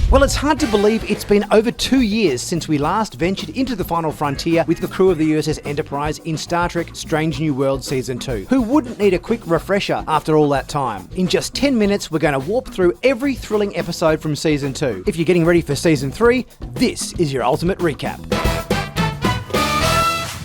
Well, it's hard to believe it's been over 2 years since we last ventured into the final frontier with the crew of the USS Enterprise in Star Trek Strange New Worlds Season 2. Who wouldn't need a quick refresher after all that time? In just 10 minutes, we're going to warp through every thrilling episode from Season 2. If you're getting ready for Season 3, this is your ultimate recap.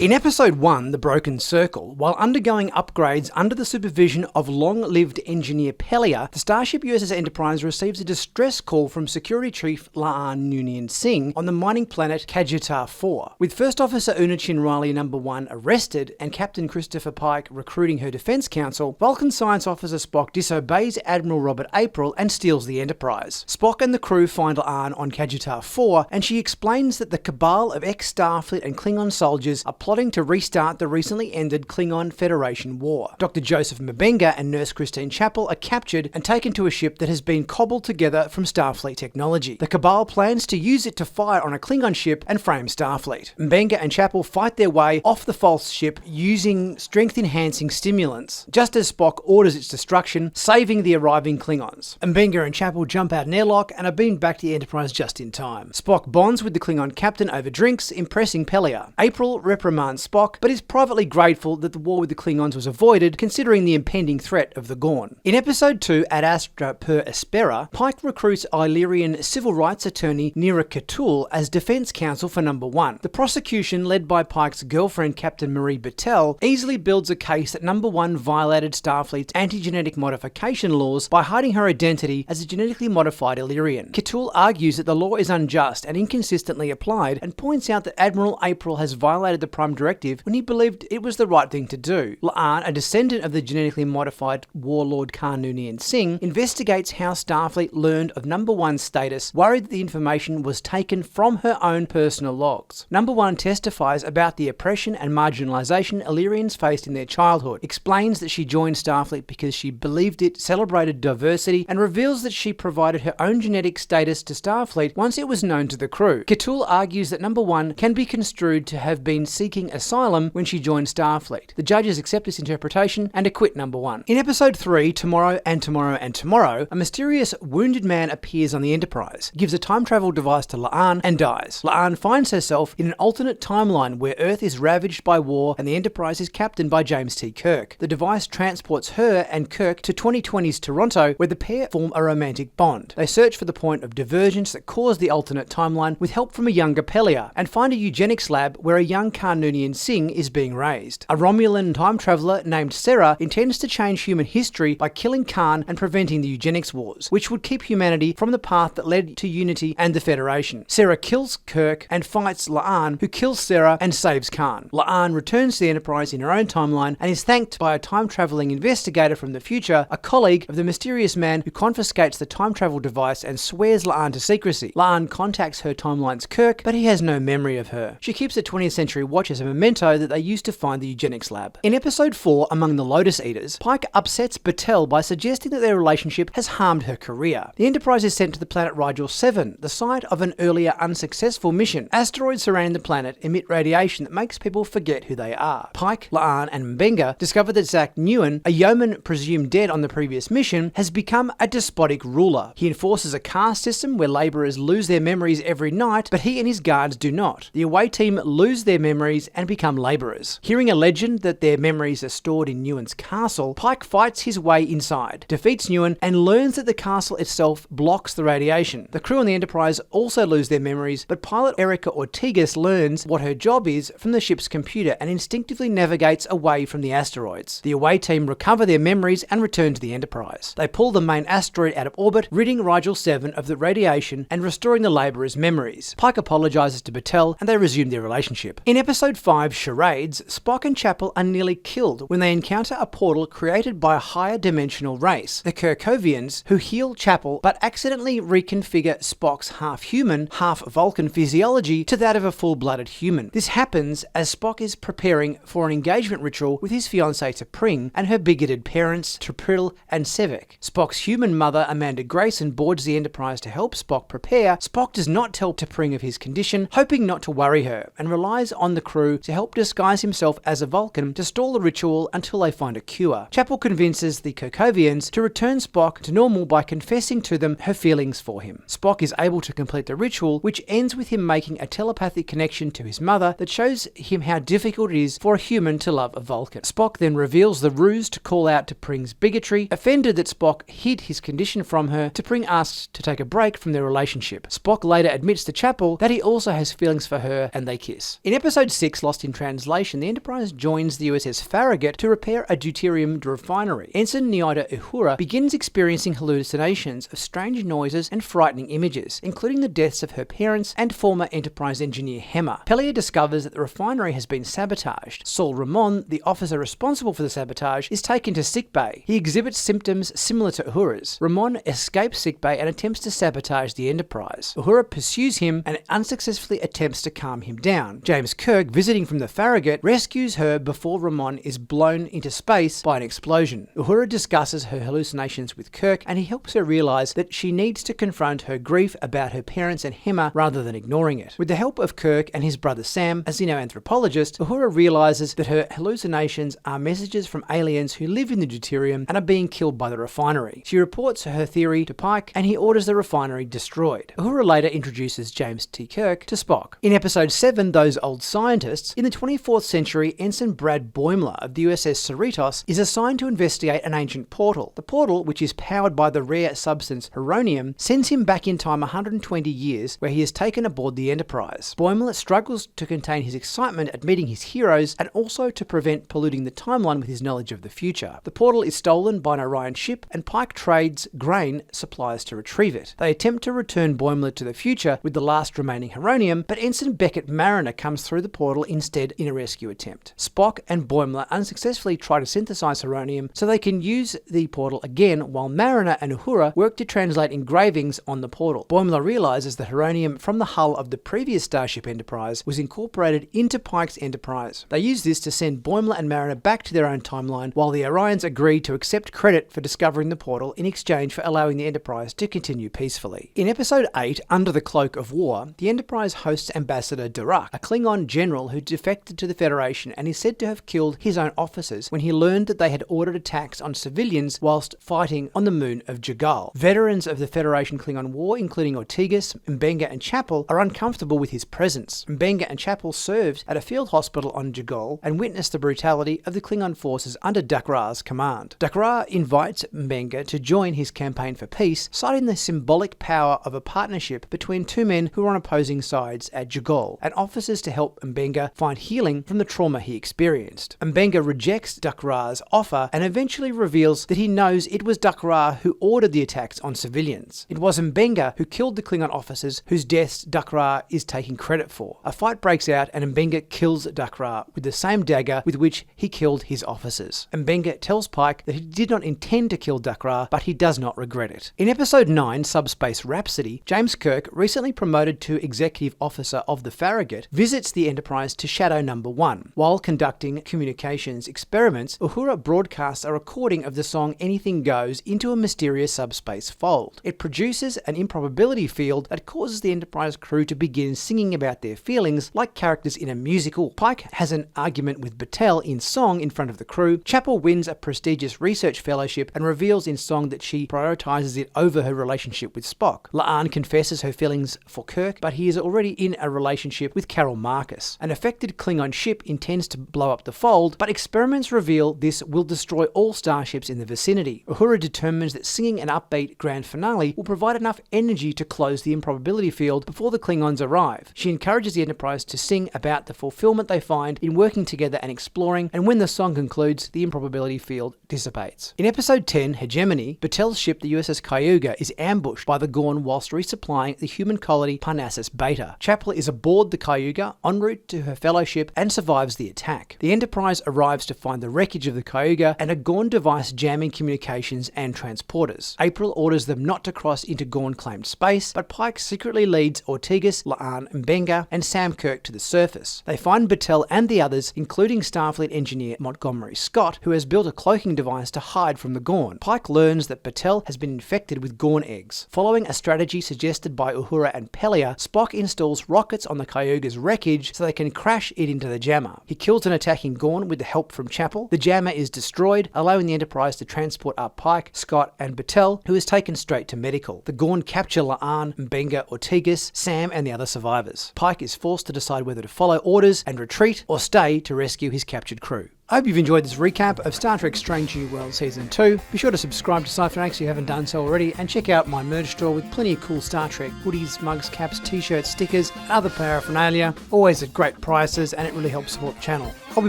In Episode 1, The Broken Circle, while undergoing upgrades under the supervision of long-lived engineer Pelia, the starship USS Enterprise receives a distress call from Security Chief La'an Noonien Singh on the mining planet Kajutar 4. With First Officer Unachin Riley No. 1 arrested and Captain Christopher Pike recruiting her defense counsel, Vulcan Science Officer Spock disobeys Admiral Robert April and steals the Enterprise. Spock and the crew find La'an on Kajutar 4, and she explains that the cabal of ex-Starfleet and Klingon soldiers are plotting to restart the recently ended Klingon Federation War. Dr. Joseph Mbenga and Nurse Christine Chapel are captured and taken to a ship that has been cobbled together from Starfleet technology. The cabal plans to use it to fire on a Klingon ship and frame Starfleet. Mbenga and Chapel fight their way off the false ship using strength-enhancing stimulants, just as Spock orders its destruction, saving the arriving Klingons. Mbenga and Chapel jump out an airlock and are beamed back to the Enterprise just in time. Spock bonds with the Klingon captain over drinks, impressing Pelia. April reprimands Spock, but is privately grateful that the war with the Klingons was avoided, considering the impending threat of the Gorn. In Episode 2, Ad Astra per Aspera, Pike recruits Illyrian civil rights attorney Nira Khatul as defense counsel for No. 1. The prosecution, led by Pike's girlfriend Captain Marie Battelle, easily builds a case that No. 1 violated Starfleet's anti-genetic modification laws by hiding her identity as a genetically modified Illyrian. Khatul argues that the law is unjust and inconsistently applied, and points out that Admiral April has violated the Prime Directive when he believed it was the right thing to do. La'an, a descendant of the genetically modified warlord Khan Noonien Singh, investigates how Starfleet learned of No. 1's status, worried that the information was taken from her own personal logs. No. 1 testifies about the oppression and marginalisation Illyrians faced in their childhood, explains that she joined Starfleet because she believed it celebrated diversity, and reveals that she provided her own genetic status to Starfleet once it was known to the crew. Khatul argues that No. 1 can be construed to have been seeking asylum when she joined Starfleet. The judges accept this interpretation and acquit No. 1. In Episode 3, Tomorrow and Tomorrow and Tomorrow, a mysterious wounded man appears on the Enterprise, gives a time travel device to La'an, and dies. La'an finds herself in an alternate timeline where Earth is ravaged by war and the Enterprise is captained by James T. Kirk. The device transports her and Kirk to 2020's Toronto, where the pair form a romantic bond. They search for the point of divergence that caused the alternate timeline with help from a younger Pelia, and find a eugenics lab where a young Khan Noonien Singh is being raised. A Romulan time traveller named Sarah intends to change human history by killing Khan and preventing the eugenics wars, which would keep humanity from the path that led to unity and the Federation. Sarah kills Kirk and fights La'an, who kills Sarah and saves Khan. La'an returns to the Enterprise in her own timeline and is thanked by a time-travelling investigator from the future, a colleague of the mysterious man who confiscates the time travel device and swears La'an to secrecy. La'an contacts her timeline's Kirk, but he has no memory of her. She keeps a 20th Century watch as a memento that they used to find the eugenics lab. In Episode 4, Among the Lotus Eaters, Pike upsets Battelle by suggesting that their relationship has harmed her career. The Enterprise is sent to the planet Rigel 7, the site of an earlier unsuccessful mission. Asteroids surrounding the planet emit radiation that makes people forget who they are. Pike, La'an, and Mbenga discover that Zach Nguyen, a yeoman presumed dead on the previous mission, has become a despotic ruler. He enforces a caste system where labourers lose their memories every night, but he and his guards do not. The away team lose their memories and become labourers. Hearing a legend that their memories are stored in Nguyen's castle, Pike fights his way inside, defeats Nguyen, and learns that the castle itself blocks the radiation. The crew on the Enterprise also lose their memories, but pilot Erica Ortigas learns what her job is from the ship's computer and instinctively navigates away from the asteroids. The away team recover their memories and return to the Enterprise. They pull the main asteroid out of orbit, ridding Rigel 7 of the radiation and restoring the labourers' memories. Pike apologises to Battelle and they resume their relationship. In Episode 5, Charades, Spock and Chapel are nearly killed when they encounter a portal created by a higher dimensional race, the Kirkovians, who heal Chapel but accidentally reconfigure Spock's half-human, half-Vulcan physiology to that of a full-blooded human. This happens as Spock is preparing for an engagement ritual with his fiancée T'Pring and her bigoted parents, T'Pril and Sevek. Spock's human mother, Amanda Grayson, boards the Enterprise to help Spock prepare. Spock does not tell T'Pring of his condition, hoping not to worry her, and relies on the crew crew to help disguise himself as a Vulcan to stall the ritual until they find a cure. Chapel convinces the Kirkovians to return Spock to normal by confessing to them her feelings for him. Spock is able to complete the ritual, which ends with him making a telepathic connection to his mother that shows him how difficult it is for a human to love a Vulcan. Spock then reveals the ruse to call out to Pring's bigotry. Offended that Spock hid his condition from her, T'Pring asks to take a break from their relationship. Spock later admits to Chapel that he also has feelings for her, and they kiss. In episode 6, Lost in Translation, the Enterprise joins the USS Farragut to repair a deuterium refinery. Ensign Nyida Uhura begins experiencing hallucinations of strange noises and frightening images, including the deaths of her parents and former Enterprise engineer Hema. Pelia discovers that the refinery has been sabotaged. Saul Ramon, the officer responsible for the sabotage, is taken to sickbay. He exhibits symptoms similar to Uhura's. Ramon escapes sickbay and attempts to sabotage the Enterprise. Uhura pursues him and unsuccessfully attempts to calm him down. James Kirk, visiting from the Farragut, rescues her before Ramon is blown into space by an explosion. Uhura discusses her hallucinations with Kirk, and he helps her realize that she needs to confront her grief about her parents and Hema rather than ignoring it. With the help of Kirk and his brother Sam, a xenoanthropologist, Uhura realizes that her hallucinations are messages from aliens who live in the deuterium and are being killed by the refinery. She reports her theory to Pike, and he orders the refinery destroyed. Uhura later introduces James T. Kirk to Spock. In episode 7, Those Old Scientists, in the 24th century, Ensign Brad Boimler of the USS Cerritos is assigned to investigate an ancient portal. The portal, which is powered by the rare substance heronium, sends him back in time 120 years, where he is taken aboard the Enterprise. Boimler struggles to contain his excitement at meeting his heroes and also to prevent polluting the timeline with his knowledge of the future. The portal is stolen by an Orion ship, and Pike trades grain supplies to retrieve it. They attempt to return Boimler to the future with the last remaining heronium, but Ensign Beckett Mariner comes through the portal instead in a rescue attempt. Spock and Boimler unsuccessfully try to synthesize heronium so they can use the portal again, while Mariner and Uhura work to translate engravings on the portal. Boimler realizes that heronium from the hull of the previous Starship Enterprise was incorporated into Pike's Enterprise. They use this to send Boimler and Mariner back to their own timeline, while the Orions agree to accept credit for discovering the portal in exchange for allowing the Enterprise to continue peacefully. In episode 8, Under the Cloak of War, the Enterprise hosts Ambassador Durak, a Klingon general who defected to the Federation and is said to have killed his own officers when he learned that they had ordered attacks on civilians whilst fighting on the moon of Jagal. Veterans of the Federation Klingon War, including Ortegas, M'Benga and Chapel, are uncomfortable with his presence. M'Benga and Chapel served at a field hospital on Jagal and witnessed the brutality of the Klingon forces under Dakra's command. Dakra invites M'Benga to join his campaign for peace, citing the symbolic power of a partnership between two men who are on opposing sides at Jagal, and offers to help M'Benga find healing from the trauma he experienced. M'Benga rejects Dakra's offer and eventually reveals that he knows it was Dakra who ordered the attacks on civilians. It was M'Benga who killed the Klingon officers whose deaths Dakra is taking credit for. A fight breaks out and M'Benga kills Dakra with the same dagger with which he killed his officers. M'Benga tells Pike that he did not intend to kill Dakra, but he does not regret it. In episode 9, Subspace Rhapsody, James Kirk, recently promoted to executive officer of the Farragut, visits the Enterprise to Shadow Number 1. While conducting communications experiments, Uhura broadcasts a recording of the song Anything Goes into a mysterious subspace fold. It produces an improbability field that causes the Enterprise crew to begin singing about their feelings like characters in a musical. Pike has an argument with Battelle in song in front of the crew. Chapel wins a prestigious research fellowship and reveals in song that she prioritizes it over her relationship with Spock. La'an confesses her feelings for Kirk, but he is already in a relationship with Carol Marcus. An affected Klingon ship intends to blow up the fold, but experiments reveal this will destroy all starships in the vicinity. Uhura determines that singing an upbeat grand finale will provide enough energy to close the improbability field before the Klingons arrive. She encourages the Enterprise to sing about the fulfillment they find in working together and exploring, and when the song concludes, the improbability field dissipates. In episode 10, Hegemony, Battelle's ship, the USS Cayuga, is ambushed by the Gorn whilst resupplying the human colony Parnassus Beta. Chapel is aboard the Cayuga, en route to her fellowship, and survives the attack. The Enterprise arrives to find the wreckage of the Cayuga and a Gorn device jamming communications and transporters. April orders them not to cross into Gorn-claimed space, but Pike secretly leads Ortegas, La'an, M'Benga, and Sam Kirk to the surface. They find Battelle and the others, including Starfleet engineer Montgomery Scott, who has built a cloaking device to hide from the Gorn. Pike learns that Battelle has been infected with Gorn eggs. Following a strategy suggested by Uhura and Pelia, Spock installs rockets on the Cayuga's wreckage so they can then crash it into the jammer. He kills an attacking Gorn with the help from Chapel. The jammer is destroyed, allowing the Enterprise to transport up Pike, Scott, and Battelle, who is taken straight to medical. The Gorn capture La'an, Mbenga, Ortegas, Sam, and the other survivors. Pike is forced to decide whether to follow orders and retreat, or stay to rescue his captured crew. I hope you've enjoyed this recap of Star Trek Strange New Worlds Season 2. Be sure to subscribe to Sci-Finatics if you haven't done so already, and check out my merch store with plenty of cool Star Trek hoodies, mugs, caps, t-shirts, stickers, and other paraphernalia, always at great prices, and it really helps support the channel. I'll be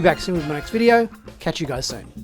back soon with my next video. Catch you guys soon.